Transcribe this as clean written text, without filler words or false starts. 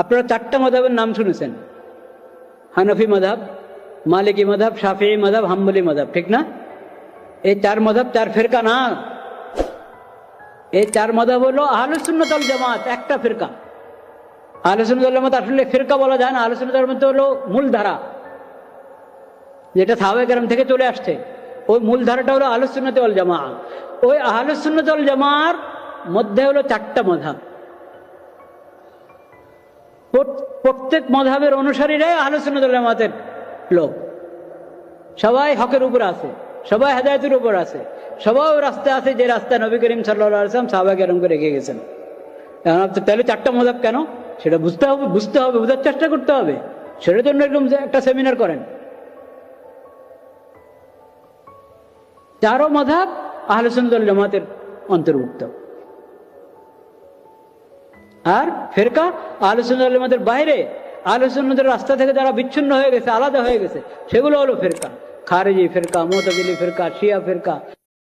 আপনারা চারটা মাযহাবের নাম শুনেছেন, হানাফি মাযহাব, মালিকি মাযহাব, শাফিঈ মাযহাব, হাম্বলি মাযহাব, ঠিক না? এই চার মাযহাব চার ফিরকা না। এই চার মাযহাব হলো আহলুস সুন্নাত ওয়াল জামাত, একটা ফিরকা। আহলুস সুন্নাত ওয়াল জামাত আসলে ফিরকা বলা যায় না, আহলুস সুন্নাত ওয়াল জামাত হলো মূলধারা, যেটা সাহাবায়ে কেরাম থেকে চলে আসছে। ওই মূলধারাটা হলো আহলুস সুন্নাত ওয়াল জামাত। ওই আহলুস সুন্নাত ওয়াল জামার মধ্যে হলো চারটা মাযহাব। প্রত্যেক মাযহাবের অনুসারীরাই আহলুস সুন্নাত ওয়াল জামাতের লোক। সবাই হকের উপর আছে, সবাই হেদায়েতের উপর আছে, সবাই রাস্তায় আছে যে রাস্তায় নবী করিম সাল্লাল্লাহু আলাইহি ওয়াসাল্লাম সাহাবায়ে কেরামকে রেখে গেছেন। তাহলে চারটা মাযহাব কেন সেটা বুঝতে হবে, বোঝার চেষ্টা করতে হবে। সেটার জন্য একদম একটা সেমিনার করেন। চারো মাযহাব আহলে সুন্নাত ওয়াল জামাতের অন্তর্ভুক্ত। আর ফিরকা আহলে সুন্নাত ওয়াল জামাতের বাইরে, আহলে সুন্নাতের রাস্তা থেকে যারা বিচ্ছিন্ন হয়ে গেছে, আলাদা হয়ে গেছে, সেগুলো হলো ফিরকা। খারিজি ফিরকা, মুতাজিলি ফিরকা, শিয়া ফিরকা,